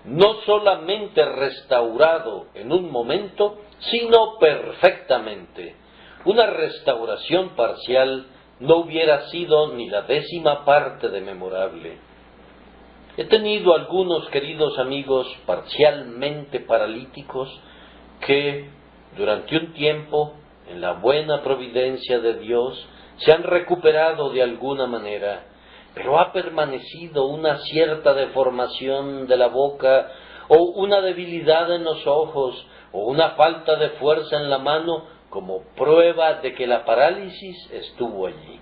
no solamente restaurado en un momento, sino perfectamente. Una restauración parcial no hubiera sido ni la 10ª parte de memorable. He tenido algunos queridos amigos parcialmente paralíticos que, durante un tiempo, en la buena providencia de Dios, se han recuperado de alguna manera, pero ha permanecido una cierta deformación de la boca, o una debilidad en los ojos, o una falta de fuerza en la mano, como prueba de que la parálisis estuvo allí.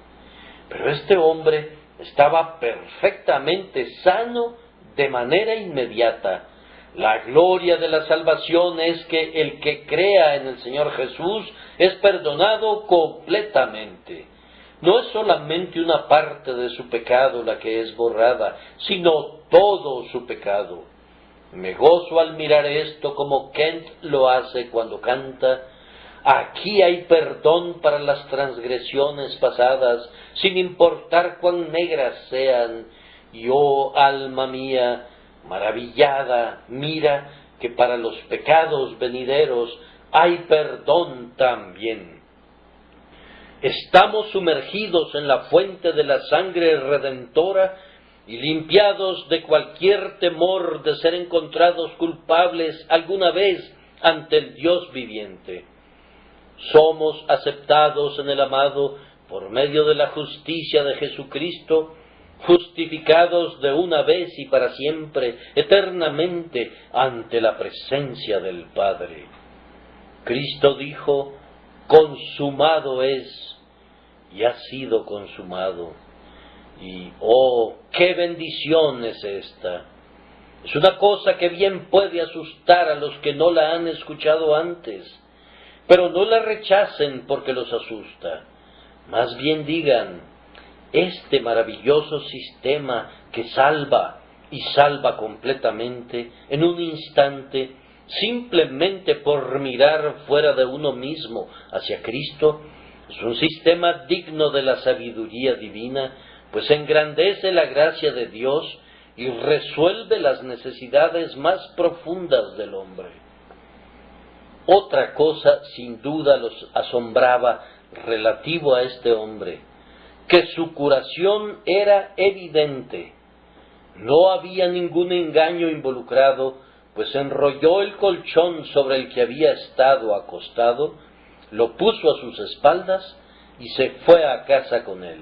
Pero este hombre estaba perfectamente sano de manera inmediata. La gloria de la salvación es que el que crea en el Señor Jesús es perdonado completamente. No es solamente una parte de su pecado la que es borrada, sino todo su pecado. Me gozo al mirar esto como Kent lo hace cuando canta: aquí hay perdón para las transgresiones pasadas, sin importar cuán negras sean. Y oh alma mía, maravillada, mira que para los pecados venideros hay perdón también. Estamos sumergidos en la fuente de la sangre redentora y limpiados de cualquier temor de ser encontrados culpables alguna vez ante el Dios viviente. Somos aceptados en el amado por medio de la justicia de Jesucristo, justificados de una vez y para siempre, eternamente, ante la presencia del Padre. Cristo dijo: consumado es, y ha sido consumado. Y ¡oh, qué bendición es esta! Es una cosa que bien puede asustar a los que no la han escuchado antes, pero no la rechacen porque los asusta. Más bien digan: este maravilloso sistema que salva, y salva completamente, en un instante, simplemente por mirar fuera de uno mismo hacia Cristo, es un sistema digno de la sabiduría divina, pues engrandece la gracia de Dios y resuelve las necesidades más profundas del hombre. Otra cosa sin duda los asombraba relativo a este hombre, que su curación era evidente. No había ningún engaño involucrado, pues enrolló el colchón sobre el que había estado acostado, lo puso a sus espaldas y se fue a casa con él.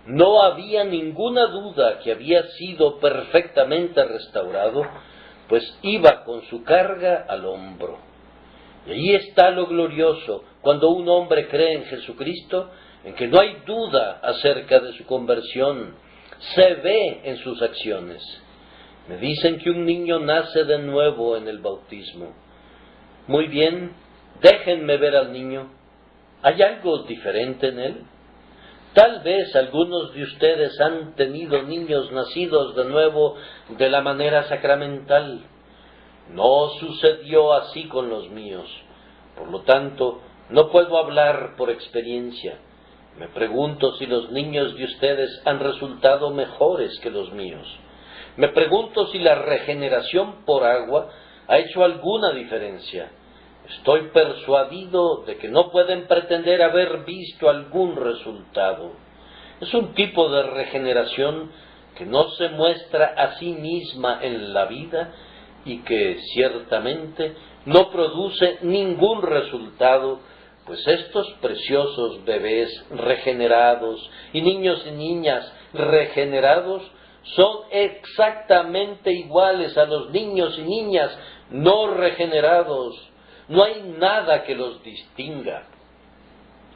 No había ninguna duda que había sido perfectamente restaurado, pues iba con su carga al hombro. Y ahí está lo glorioso, cuando un hombre cree en Jesucristo, en que no hay duda acerca de su conversión, se ve en sus acciones. Me dicen que un niño nace de nuevo en el bautismo. Muy bien, déjenme ver al niño. ¿Hay algo diferente en él? Tal vez algunos de ustedes han tenido niños nacidos de nuevo de la manera sacramental. No sucedió así con los míos. Por lo tanto, no puedo hablar por experiencia. Me pregunto si los niños de ustedes han resultado mejores que los míos. Me pregunto si la regeneración por agua ha hecho alguna diferencia. Estoy persuadido de que no pueden pretender haber visto algún resultado. Es un tipo de regeneración que no se muestra a sí misma en la vida y que ciertamente no produce ningún resultado, pues estos preciosos bebés regenerados y niños y niñas regenerados son exactamente iguales a los niños y niñas no regenerados. No hay nada que los distinga.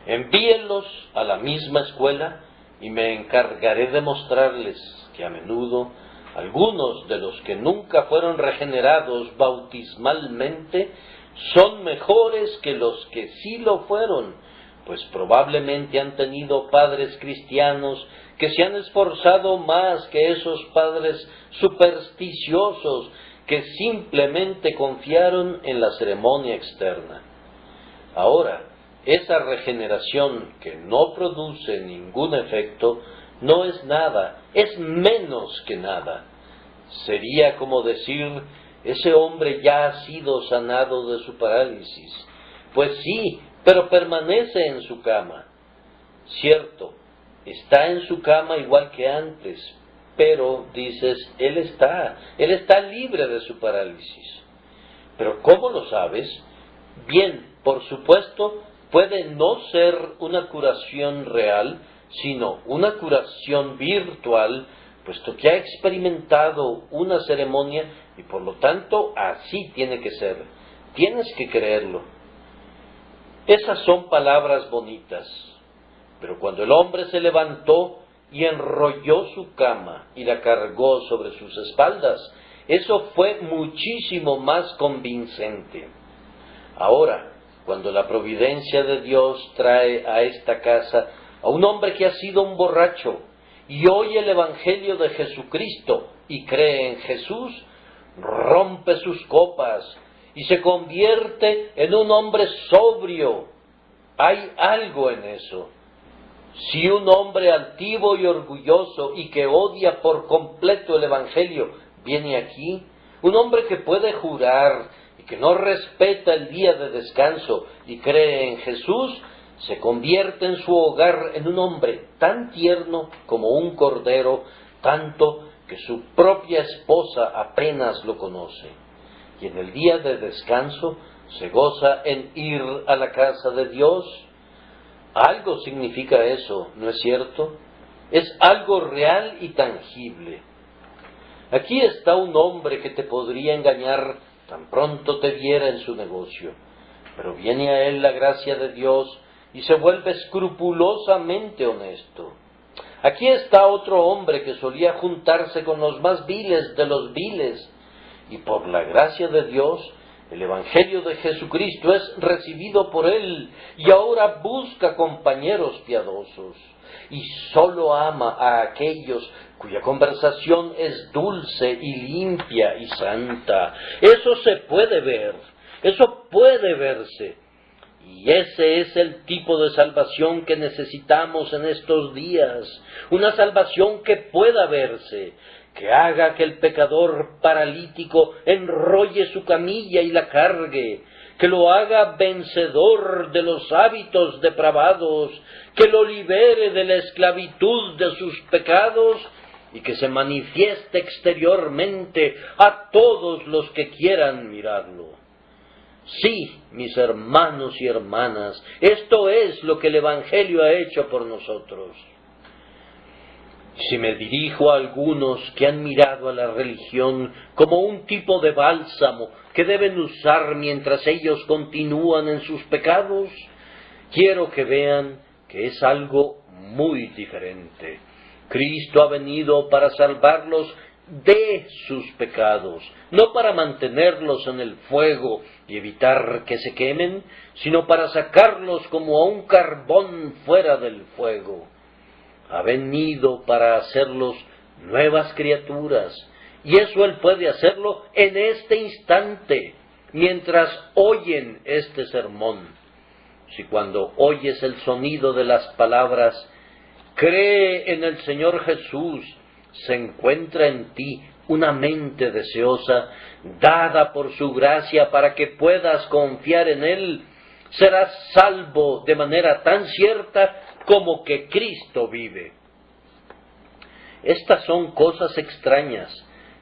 Envíenlos a la misma escuela y me encargaré de mostrarles que a menudo algunos de los que nunca fueron regenerados bautismalmente son mejores que los que sí lo fueron, pues probablemente han tenido padres cristianos que se han esforzado más que esos padres supersticiosos que simplemente confiaron en la ceremonia externa. Ahora, esa regeneración que no produce ningún efecto no es nada, es menos que nada. Sería como decir: ese hombre ya ha sido sanado de su parálisis. Pues sí, pero permanece en su cama. Cierto, está en su cama igual que antes, pero dices, él está libre de su parálisis. Pero ¿cómo lo sabes? Bien, por supuesto, puede no ser una curación real, sino una curación virtual, puesto que ha experimentado una ceremonia y por lo tanto así tiene que ser. Tienes que creerlo. Esas son palabras bonitas, pero cuando el hombre se levantó y enrolló su cama y la cargó sobre sus espaldas, eso fue muchísimo más convincente. Ahora, cuando la providencia de Dios trae a esta casa a un hombre que ha sido un borracho y oye el Evangelio de Jesucristo y cree en Jesús, rompe sus copas y se convierte en un hombre sobrio. Hay algo en eso. Si un hombre altivo y orgulloso y que odia por completo el Evangelio viene aquí, un hombre que puede jurar y que no respeta el día de descanso y cree en Jesús, se convierte en su hogar en un hombre tan tierno como un cordero, tanto que su propia esposa apenas lo conoce. Y en el día de descanso se goza en ir a la casa de Dios. Algo significa eso, ¿no es cierto? Es algo real y tangible. Aquí está un hombre que te podría engañar tan pronto te viera en su negocio, pero viene a él la gracia de Dios y se vuelve escrupulosamente honesto. Aquí está otro hombre que solía juntarse con los más viles de los viles, y por la gracia de Dios, el Evangelio de Jesucristo es recibido por él, y ahora busca compañeros piadosos, y sólo ama a aquellos cuya conversación es dulce y limpia y santa. Eso se puede ver, eso puede verse. Y ese es el tipo de salvación que necesitamos en estos días, una salvación que pueda verse, que haga que el pecador paralítico enrolle su camilla y la cargue, que lo haga vencedor de los hábitos depravados, que lo libere de la esclavitud de sus pecados y que se manifieste exteriormente a todos los que quieran mirarlo. Sí, mis hermanos y hermanas, esto es lo que el Evangelio ha hecho por nosotros. Si me dirijo a algunos que han mirado a la religión como un tipo de bálsamo que deben usar mientras ellos continúan en sus pecados, quiero que vean que es algo muy diferente. Cristo ha venido para salvarlos de sus pecados, no para mantenerlos en el fuego y evitar que se quemen, sino para sacarlos como a un carbón fuera del fuego. Ha venido para hacerlos nuevas criaturas, y eso Él puede hacerlo en este instante, mientras oyen este sermón. Si cuando oyes el sonido de las palabras, cree en el Señor Jesús, se encuentra en ti una mente deseosa, dada por su gracia para que puedas confiar en Él, serás salvo de manera tan cierta como que Cristo vive. Estas son cosas extrañas,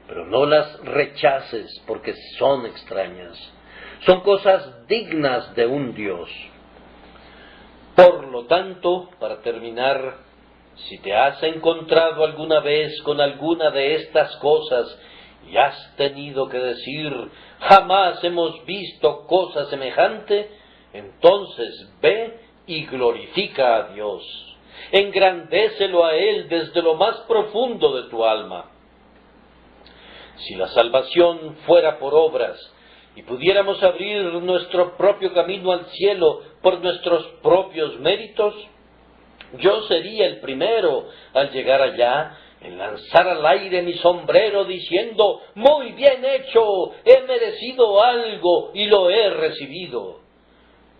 pero no las rechaces porque son extrañas. Son cosas dignas de un Dios. Por lo tanto, para terminar, si te has encontrado alguna vez con alguna de estas cosas y has tenido que decir, jamás hemos visto cosa semejante, entonces ve y glorifica a Dios. Engrandécelo a Él desde lo más profundo de tu alma. Si la salvación fuera por obras y pudiéramos abrir nuestro propio camino al cielo por nuestros propios méritos, yo sería el primero al llegar allá en lanzar al aire mi sombrero diciendo, muy bien hecho, he merecido algo y lo he recibido.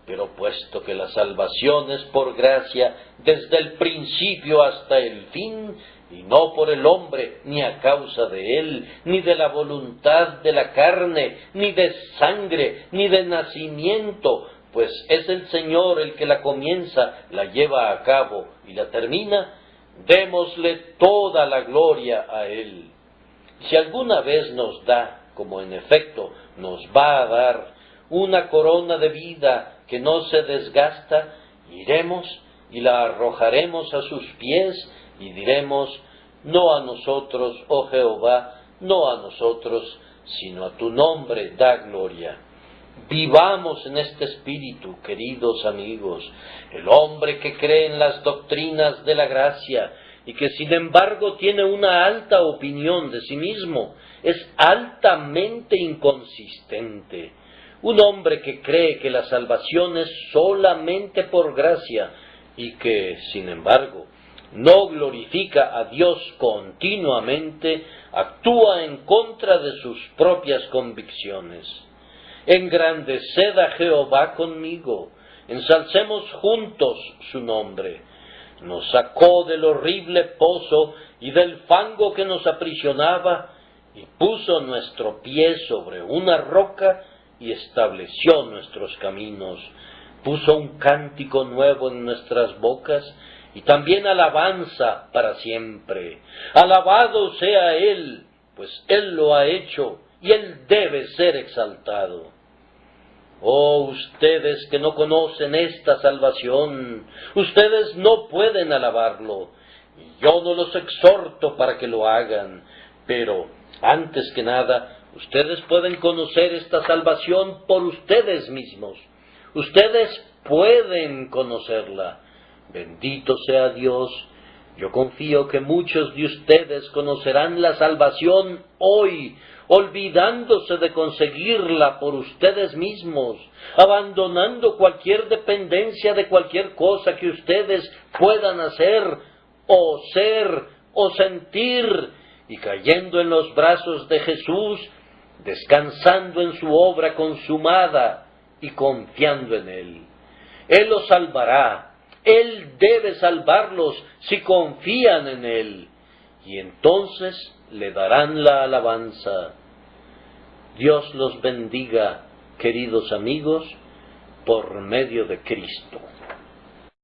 Pero puesto que la salvación es por gracia desde el principio hasta el fin, y no por el hombre, ni a causa de él, ni de la voluntad de la carne, ni de sangre, ni de nacimiento, pues es el Señor el que la comienza, la lleva a cabo y la termina, démosle toda la gloria a Él. Si alguna vez nos da, como en efecto nos va a dar, una corona de vida que no se desgasta, iremos y la arrojaremos a sus pies y diremos, no a nosotros, oh Jehová, no a nosotros, sino a tu nombre da gloria. Vivamos en este espíritu, queridos amigos. El hombre que cree en las doctrinas de la gracia y que sin embargo tiene una alta opinión de sí mismo, es altamente inconsistente. Un hombre que cree que la salvación es solamente por gracia y que, sin embargo, no glorifica a Dios continuamente, actúa en contra de sus propias convicciones. Engrandeced a Jehová conmigo, ensalcemos juntos su nombre. Nos sacó del horrible pozo y del fango que nos aprisionaba, y puso nuestro pie sobre una roca y estableció nuestros caminos. Puso un cántico nuevo en nuestras bocas y también alabanza para siempre. Alabado sea Él, pues Él lo ha hecho y Él debe ser exaltado. Oh, ustedes que no conocen esta salvación, ustedes no pueden alabarlo. Yo no los exhorto para que lo hagan, pero antes que nada, ustedes pueden conocer esta salvación por ustedes mismos. Ustedes pueden conocerla. Bendito sea Dios. Yo confío que muchos de ustedes conocerán la salvación hoy, olvidándose de conseguirla por ustedes mismos, abandonando cualquier dependencia de cualquier cosa que ustedes puedan hacer, o ser, o sentir, y cayendo en los brazos de Jesús, descansando en su obra consumada y confiando en Él. Él los salvará. Él debe salvarlos si confían en Él, y entonces le darán la alabanza. Dios los bendiga, queridos amigos, por medio de Cristo.